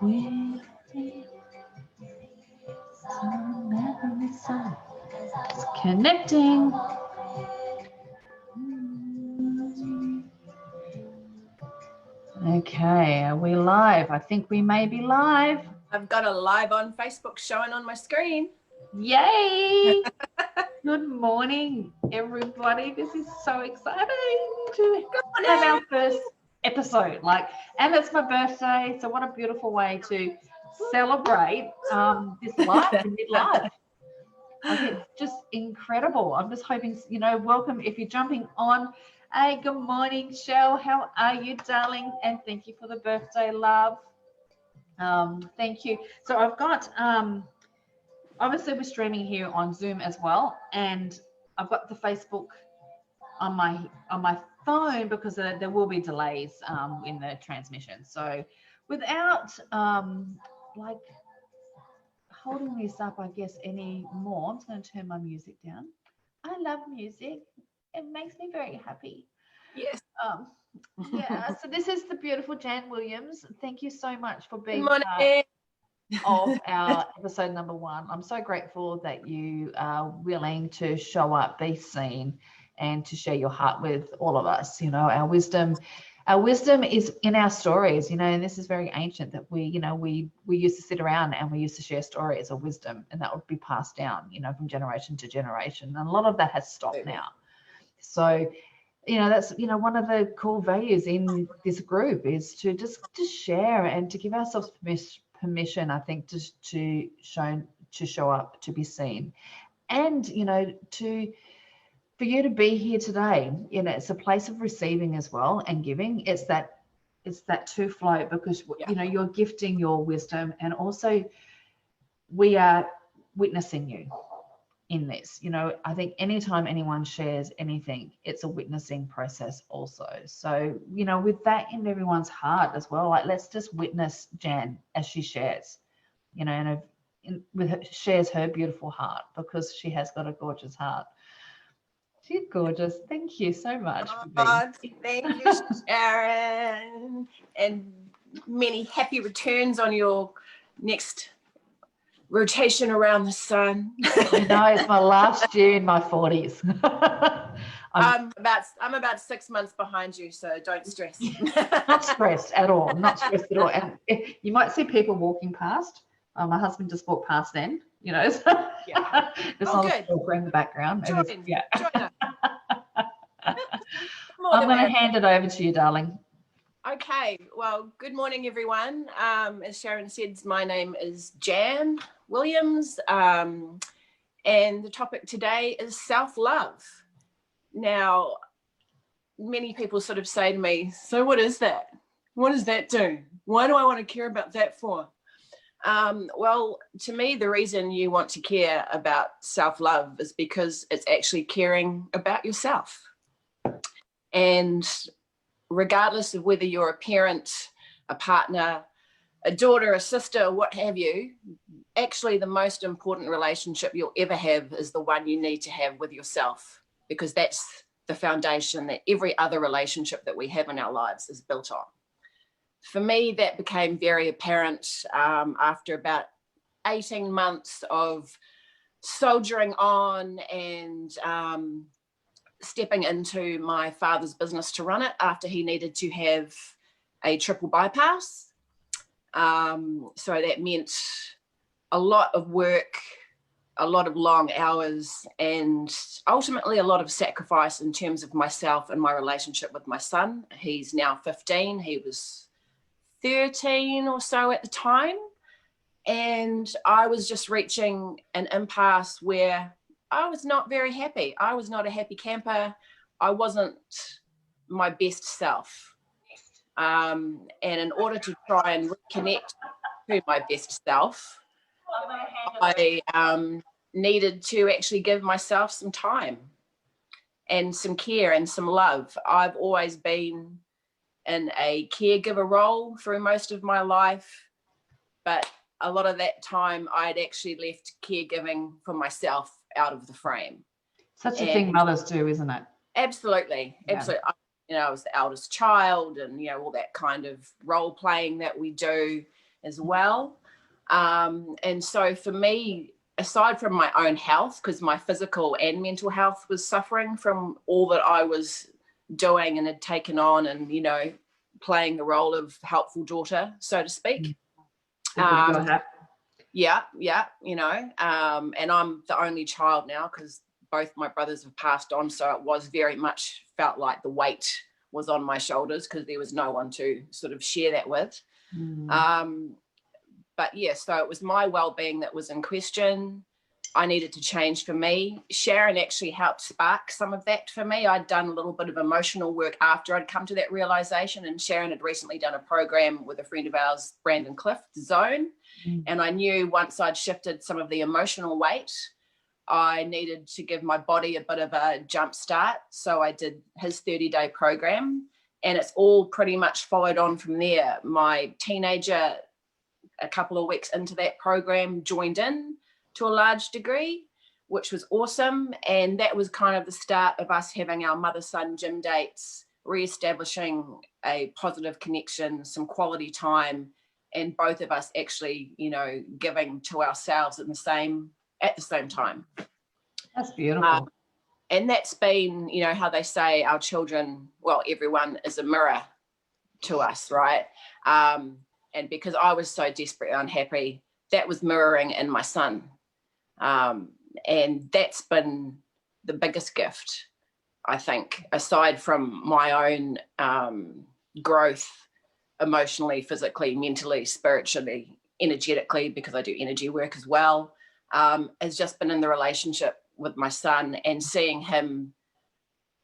with me. It's connecting. Okay, are we live? I think we may be live. I've got a live on Facebook showing on my screen. Yay! Good morning, everybody. This is so exciting to have our first episode. And it's my birthday, so what a beautiful way to celebrate this life in midlife. It's just incredible. I'm just hoping, welcome if you're jumping on. Hey, good morning, Shell. How are you, darling? And thank you for the birthday, love. Thank you. So I've got, obviously we're streaming here on Zoom as well, and I've got the Facebook on my phone because there will be delays in the transmission. So without holding this up, I guess, anymore, I'm just going to turn my music down. I love music. It makes me very happy. Yes. Yeah, so this is the beautiful Jan Williams. Thank you so much for being part of our episode number 1. I'm so grateful that you are willing to show up, be seen, and to share your heart with all of us. Our wisdom is in our stories, and this is very ancient, that we used to sit around and we used to share stories of wisdom, and that would be passed down, from generation to generation. And a lot of that has stopped now. So, that's, one of the core values in this group is to just share and to give ourselves permission, I think, to show up, to be seen, and, for you to be here today. It's a place of receiving as well and giving. It's that two flow, because you're gifting your wisdom, and also we are witnessing you in this. I think anytime anyone shares anything, it's a witnessing process also. So, with that in everyone's heart as well, let's just witness Jan as she shares, and shares her beautiful heart, because she has got a gorgeous heart. She's gorgeous. Thank you so much. Thank you, Sharon, and many happy returns on your next rotation around the sun. I know, it's my last year in my 40s. I'm about 6 months behind you, so don't stress. Not stressed at all. Not stressed at all. And you might see people walking past. My husband just walked past then. So there's not a stalker in the background. Join I'm going to hand it over to you, darling. Okay, well, good morning, everyone. As Sharon said, my name is Jan Williams, and the topic today is self-love. Now, many people sort of say to me, so what is that? What does that do? Why do I want to care about that for? Well, to me, the reason you want to care about self-love is because it's actually caring about yourself. And regardless of whether you're a parent, a partner, a daughter, a sister, what have you, actually the most important relationship you'll ever have is the one you need to have with yourself, because that's the foundation that every other relationship that we have in our lives is built on. For me, that became very apparent after about 18 months of soldiering on and stepping into my father's business to run it after he needed to have a triple bypass. So that meant a lot of work, a lot of long hours, and ultimately a lot of sacrifice in terms of myself and my relationship with my son. He's now 15. He was 13 or so at the time. And I was just reaching an impasse where I was not very happy. I was not a happy camper. I wasn't my best self. And in order to try and reconnect to my best self, I needed to actually give myself some time and some care and some love. I've always been in a caregiver role through most of my life, but a lot of that time I'd actually left caregiving for myself out of the frame. Such a thing mothers do, isn't it? Absolutely. Absolutely. I was the eldest child, and all that kind of role playing that we do. as well. And so for me, aside from my own health, because my physical and mental health was suffering from all that I was doing and had taken on, and, you know, playing the role of helpful daughter, so to speak. Yeah, you know, and I'm the only child now because both my brothers have passed on. So it was very much felt like the weight was on my shoulders because there was no one to sort of share that with. But yeah, so it was my well-being that was in question. I needed to change for me. Sharon actually helped spark some of that for me. I'd done a little bit of emotional work after I'd come to that realization, and Sharon had recently done a program with a friend of ours, Brandon Cliff, Zone. And I knew once I'd shifted some of the emotional weight, I needed to give my body a bit of a jump start. So I did his 30-day program, and it's all pretty much followed on from there. My teenager, a couple of weeks into that program, joined in to a large degree, which was awesome. And that was kind of the start of us having our mother-son gym dates, reestablishing a positive connection, some quality time, and both of us actually, you know, giving to ourselves at the same time. That's beautiful. And that's been, you know, how they say our children, well, everyone is a mirror to us, right? And because I was so desperately unhappy, that was mirroring in my son. And that's been the biggest gift, I think, aside from my own growth emotionally, physically, mentally, spiritually, energetically, because I do energy work as well, has just been in the relationship with my son and seeing him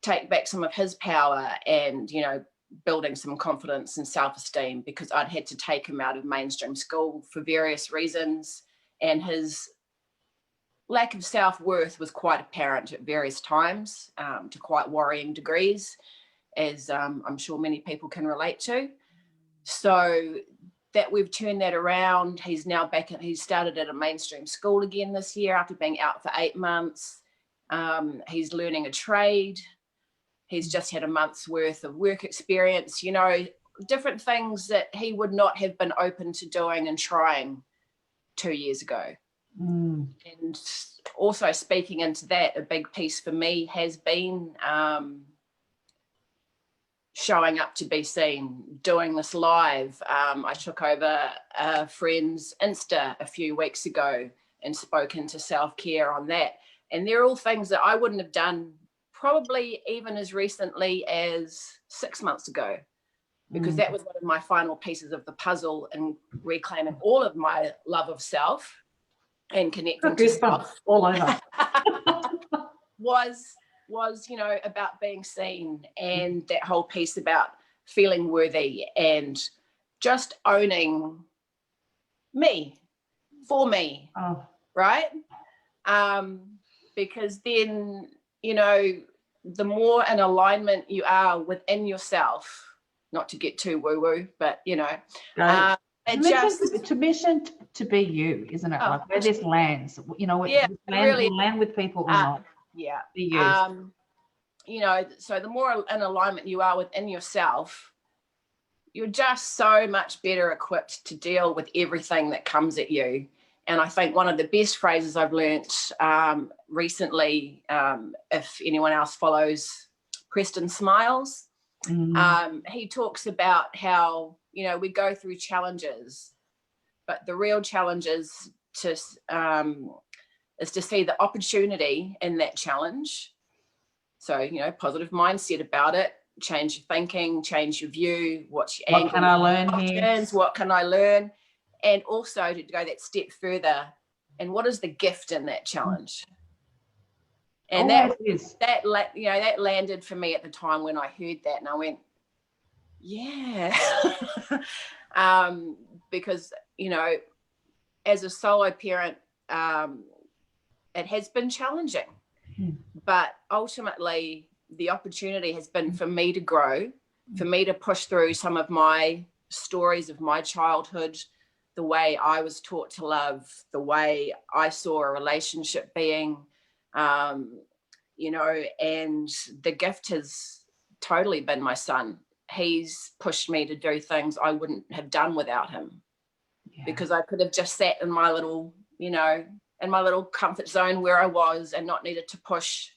take back some of his power and, you know, building some confidence and self-esteem, because I'd had to take him out of mainstream school for various reasons, and his lack of self-worth was quite apparent at various times, to quite worrying degrees, as I'm sure many people can relate to. So that we've turned that around. He's now back, he started at a mainstream school again this year after being out for 8 months. He's learning a trade. He's just had a month's worth of work experience, you know, different things that he would not have been open to doing and trying 2 years ago. And also speaking into that, a big piece for me has been showing up to be seen, doing this live. I took over a friend's Insta a few weeks ago and spoke into self-care on that. And they're all things that I wouldn't have done probably even as recently as 6 months ago, because that was one of my final pieces of the puzzle in reclaiming all of my love of self and connecting to self. All over. was, you know, about being seen, and that whole piece about feeling worthy and just owning me for me. Right? Because then, you know, the more in alignment you are within yourself, not to get too woo-woo, but, you know, mission to be you, isn't it? Like where this lands, you know, really land with people or not. Yeah. Be you. You know, so the more in alignment you are within yourself, you're just so much better equipped to deal with everything that comes at you. And I think one of the best phrases I've learnt recently, if anyone else follows Preston Smiles, he talks about how, you know, we go through challenges, but the real challenge is to see the opportunity in that challenge. So, you know, positive mindset about it, change your thinking, change your view, what's your angle, what can I learn here? What can I learn? And also to go that step further, and what is the gift in that challenge? And that landed for me at the time when I heard that, and I went, yeah. Because, you know, as a solo parent, it has been challenging, but ultimately the opportunity has been for me to grow, for me to push through some of my stories of my childhood, the way I was taught to love, the way I saw a relationship being, you know, and the gift has totally been my son. He's pushed me to do things I wouldn't have done without him. because I could have just sat in my little, in my little comfort zone where I was and not needed to push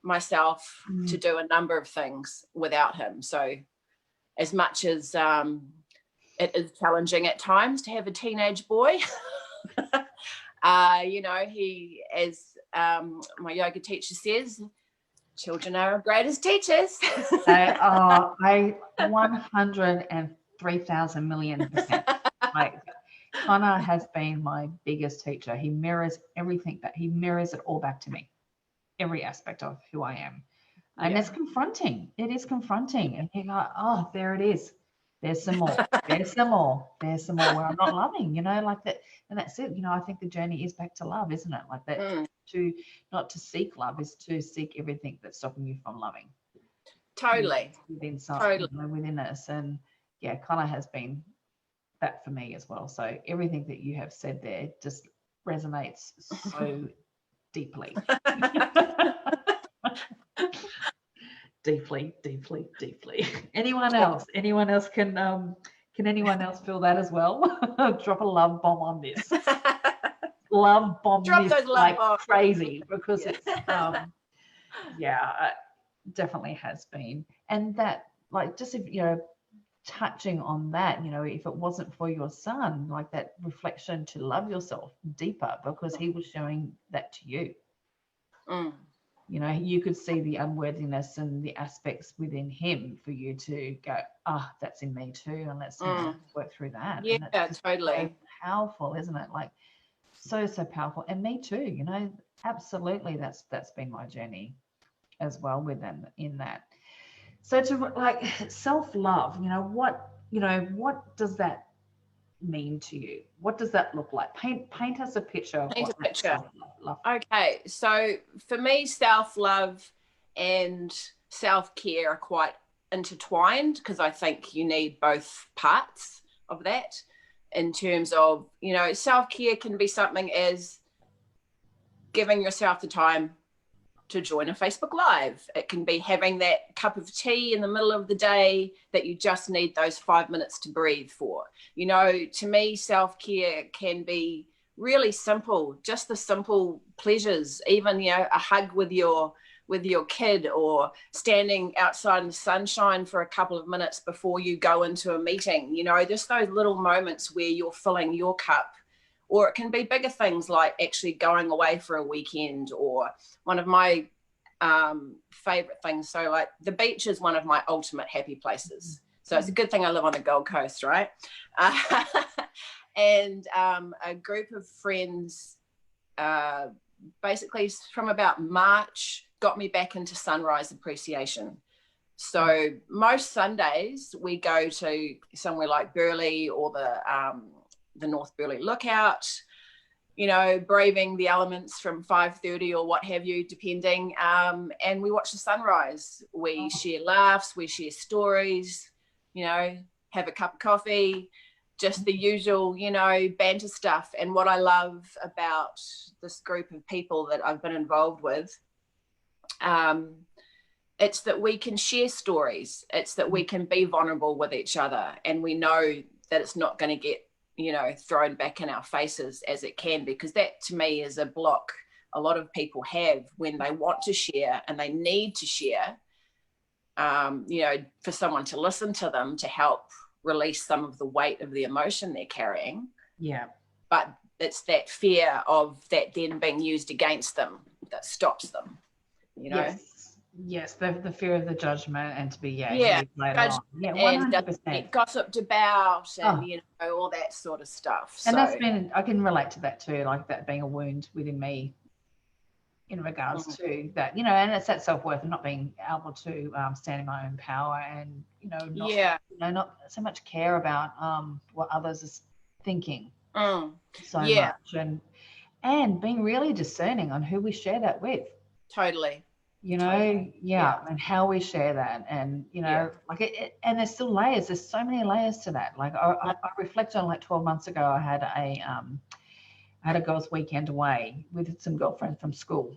myself to do a number of things without him. So as much as it is challenging at times to have a teenage boy, he, as my yoga teacher says, children are our greatest teachers. I 103,000,000,000%. Like, Connor has been my biggest teacher. He mirrors everything, but he mirrors it all back to me, every aspect of who I am. And it's confronting. It is confronting. And you're like, oh, there it is. There's some more. There's some more. There's some more where I'm not loving, like that. And that's it. I think the journey is back to love, isn't it? Like that, to not to seek love, is to seek everything that's stopping you from loving. Totally. Within something, within us. And Connor has been that for me as well. So everything that you have said there just resonates so deeply. deeply. Anyone else can anyone else feel that as well? Drop a love bomb on this. Love bomb. Drop this those like love crazy, because it's definitely has been. And that, like, just if touching on that, if it wasn't for your son, like that reflection to love yourself deeper, because he was showing that to you. You could see the unworthiness and the aspects within him for you to go, that's in me too, and let's work through that. Yeah, totally. So powerful, isn't it? Like, so powerful. And me too, absolutely. That's been my journey as well with them in that. So to like self-love, what does that mean to you? What does that look like? Paint us a picture of what self-love. Okay, so for me, self-love and self-care are quite intertwined, because I think you need both parts of that, in terms of, self-care can be something as giving yourself the time to join a Facebook Live. It can be having that cup of tea in the middle of the day that you just need those 5 minutes to breathe for. To me, self-care can be really simple, just the simple pleasures, even, a hug with your kid, or standing outside in the sunshine for a couple of minutes before you go into a meeting, just those little moments where you're filling your cup. Or it can be bigger things, like actually going away for a weekend, or one of my favorite things. So like the beach is one of my ultimate happy places. So it's a good thing I live on the Gold Coast, right? And a group of friends, basically from about March, got me back into sunrise appreciation. So most Sundays we go to somewhere like Burleigh, or the North Burleigh Lookout, braving the elements from 5:30 or what have you, depending. And we watch the sunrise. We share laughs, we share stories, have a cup of coffee, just the usual, banter stuff. And what I love about this group of people that I've been involved with, it's that we can share stories. It's that we can be vulnerable with each other, and we know that it's not going to get thrown back in our faces as it can, because that to me is a block a lot of people have when they want to share and they need to share, for someone to listen to them, to help release some of the weight of the emotion they're carrying. Yeah. But it's that fear of that then being used against them that stops them, Yes, the fear of the judgment, and to be later on. Yeah, 100%. And gossiped about, and all that sort of stuff. And that's been, I can relate to that too, like that being a wound within me in regards to that, and it's that self-worth and not being able to stand in my own power, and not so much care about what others are thinking so much, and being really discerning on who we share that with. Totally. And how we share that, and like it, and there's still layers. There's so many layers to that. Like I reflect on, like 12 months ago, I had a girls' weekend away with some girlfriends from school,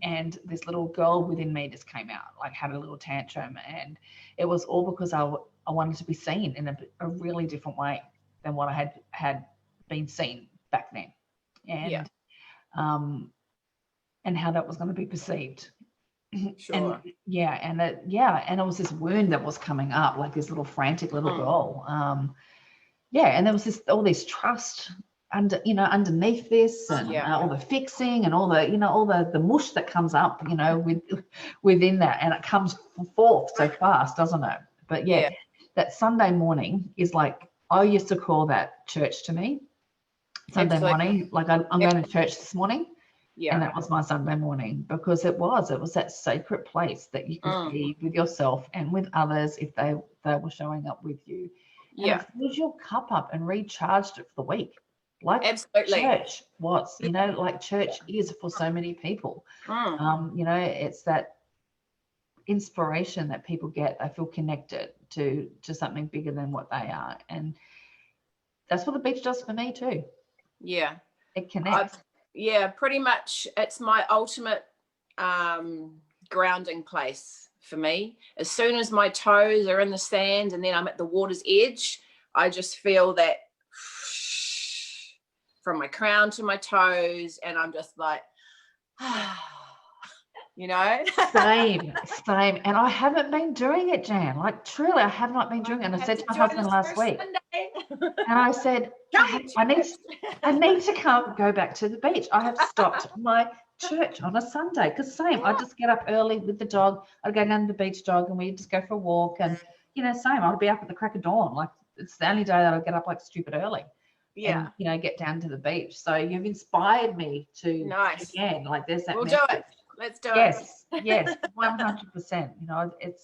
and this little girl within me just came out, like had a little tantrum, and it was all because I wanted to be seen in a really different way than what I had been seen back then, Yeah. And how that was going to be perceived. Sure. And and it was this wound that was coming up, like this little frantic little girl. And there was all this trust underneath this, and all the fixing and all the mush that comes up, within that, and it comes forth so fast, doesn't it? But that Sunday morning is like, I used to call that church to me. Sunday morning, like I'm going to church this morning. Yeah. And that was my Sunday morning, because it was that sacred place that you could be with yourself and with others if they were showing up with you. And it fills your cup up and recharged it for the week. Like church was, like church is for so many people. It's that inspiration that people get. They feel connected to something bigger than what they are. And that's what the beach does for me too. Yeah. It connects. Pretty much. It's my ultimate grounding place for me. As soon as my toes are in the sand and then I'm at the water's edge, I just feel that from my crown to my toes, and I'm just like, Same. And I haven't been doing it, Jan. Like, truly, I have not been doing it. And I said to my husband last week, and I said, I need to go back to the beach. I have stopped my church on a Sunday, because I just get up early with the dog. I'd go down to the beach dog, and we just go for a walk, and I'd be up at the crack of dawn. Like, it's the only day that I get up like stupid early. And get down to the beach. So you've inspired me to again, like, there's that. We'll do it. Let's do it. Yes, 100%. It's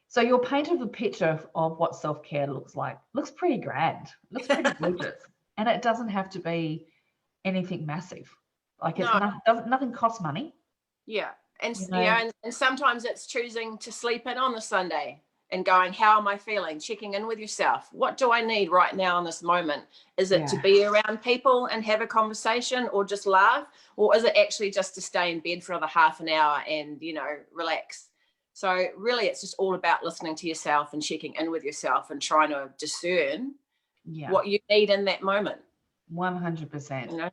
so you're painted the picture of what self-care looks like. Looks pretty grand. Looks pretty gorgeous. And it doesn't have to be anything massive. Like, it's nothing costs money. Yeah. And and sometimes it's choosing to sleep in on the Sunday and going, how am I feeling? Checking in with yourself. What do I need right now in this moment? Is it to be around people and have a conversation, or just laugh? Or is it actually just to stay in bed for another half an hour and, relax? So really, it's just all about listening to yourself and checking in with yourself and trying to discern what you need in that moment. 100%.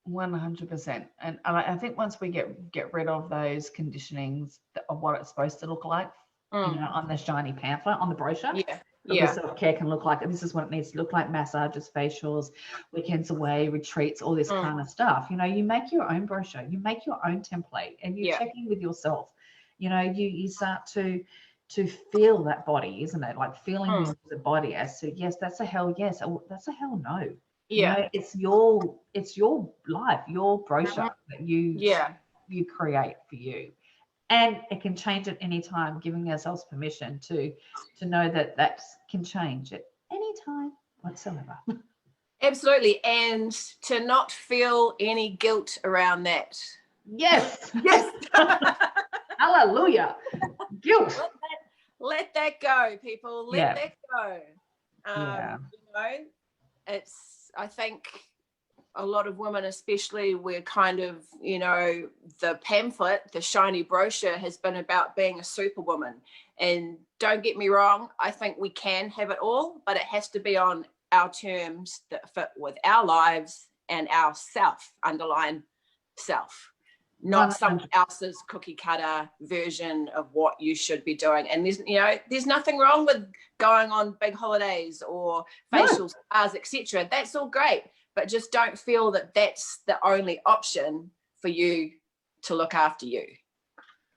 100%. And I think once we get rid of those conditionings of what it's supposed to look like, on the shiny pamphlet, on the brochure, self-care can look like, this is what it needs to look like: massages, facials, weekends away, retreats, all this kind of stuff. You make your own brochure, you make your own template, and you check in with yourself. You start to feel that body, isn't it? Like, feeling the body as to, yes, that's a hell yes, or that's a hell no. It's your life, your brochure that you create for you. And it can change at any time, giving ourselves permission to know that can change at any time whatsoever. Absolutely. And to not feel any guilt around that. Yes. Hallelujah. Guilt. Let that go, people. Let that go. I think a lot of women, especially, we're kind of, the pamphlet, the shiny brochure has been about being a superwoman. And don't get me wrong, I think we can have it all, but it has to be on our terms that fit with our lives and our underlying self, not 100%. Someone else's cookie cutter version of what you should be doing. And there's nothing wrong with going on big holidays or facial spas, etc. That's all great. But just don't feel that that's the only option for you to look after you.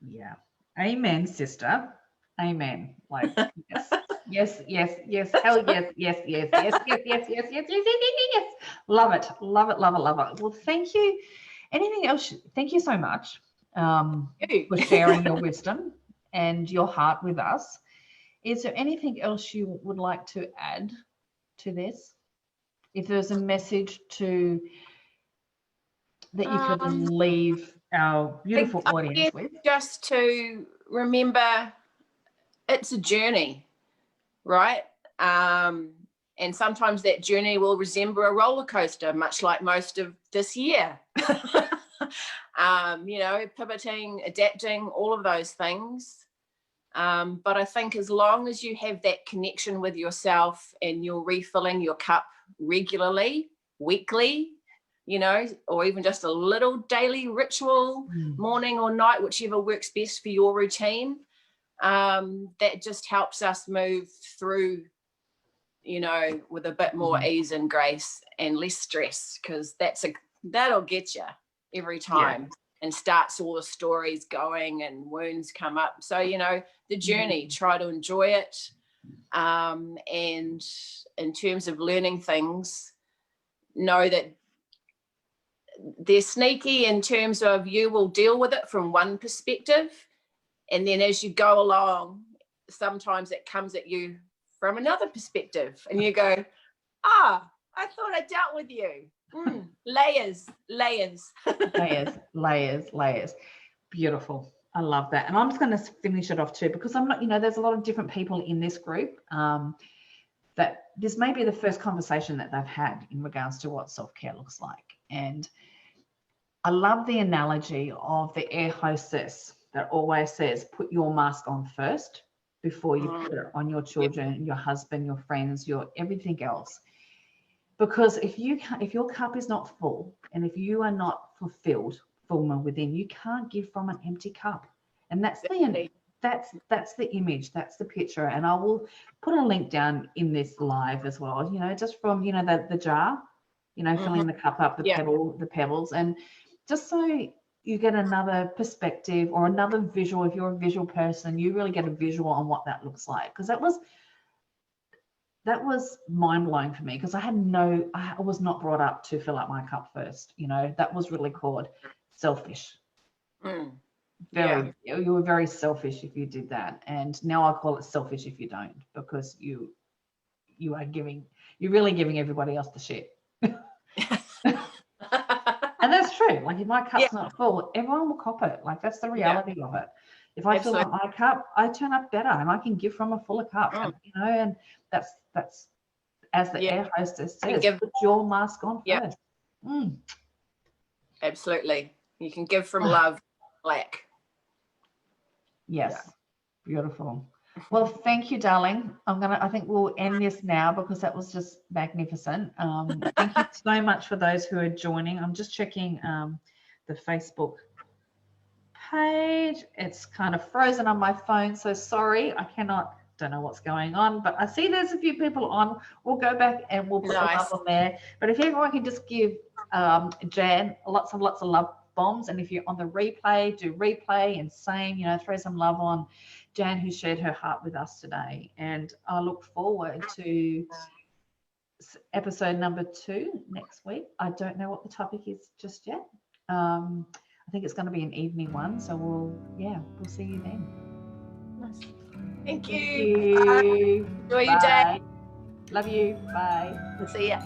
Yeah. Amen, sister. Amen. Like, yes. Hell yes. Love it. Well, thank you. Anything else? Thank you so much for sharing your wisdom and your heart with us. Is there anything else you would like to add to this? If there's a message that you could leave our beautiful audience with. Just to remember, it's a journey, right? And sometimes that journey will resemble a roller coaster, much like most of this year. Pivoting, adapting, all of those things. But I think as long as you have that connection with yourself and you're refilling your cup regularly, weekly, you know, or even just a little daily ritual, morning or night, whichever works best for your routine, that just helps us move through, you know, with a bit more ease and grace and less stress, because that'll get you every time and starts all the stories going and wounds come up. So, you know, the journey, try to enjoy it. And in terms of learning things, know that they're sneaky in terms of you will deal with it from one perspective, and then as you go along, sometimes it comes at you from another perspective, and you go, I thought I dealt with you. Layers. layers. Beautiful. I love that. And I'm just going to finish it off too, because I'm not, you know, there's a lot of different people in this group that this may be the first conversation that they've had in regards to what self-care looks like. And I love the analogy of the air hostess that always says, put your mask on first before you put it on your children, your husband, your friends, your everything else. Because if your cup is not full, and if you are not fulfilled within, you can't give from an empty cup. And that's the image, that's the picture. And I will put a link down in this live as well, you know, just from, you know, the jar, you know, filling the cup up, the pebbles, and just so you get another perspective or another visual. If you're a visual person, you really get a visual on what that looks like, because that was mind-blowing for me, because I was not brought up to fill up my cup first. You know, that was really called selfish. You were very selfish if you did that. And now I call it selfish if you don't, because you're really giving everybody else the shit. And that's true. Like, if my cup's not full, everyone will cop it. Like, that's the reality of it. If I fill up my cup, I turn up better, and I can give from a fuller cup. And, you know, and that's as the air hostess says, put your mask on first. Absolutely. You can give from love, lack. Yes. Beautiful. Well, thank you, darling. I think we'll end this now, because that was just magnificent. Thank you so much for those who are joining. I'm just checking the Facebook page. It's kind of frozen on my phone, so sorry. Don't know what's going on, but I see there's a few people on. We'll go back and we'll put them up on there. But if everyone can just give Jan lots of love bombs, and if you're on the replay, do replay, and same, you know, throw some love on Jan, who shared her heart with us today. And I look forward to episode number 2 next week. I don't know what the topic is just yet. I think it's going to be an evening one, so we'll see you then. Nice. Thank you. Bye. Enjoy your day. Love you. Bye. See ya.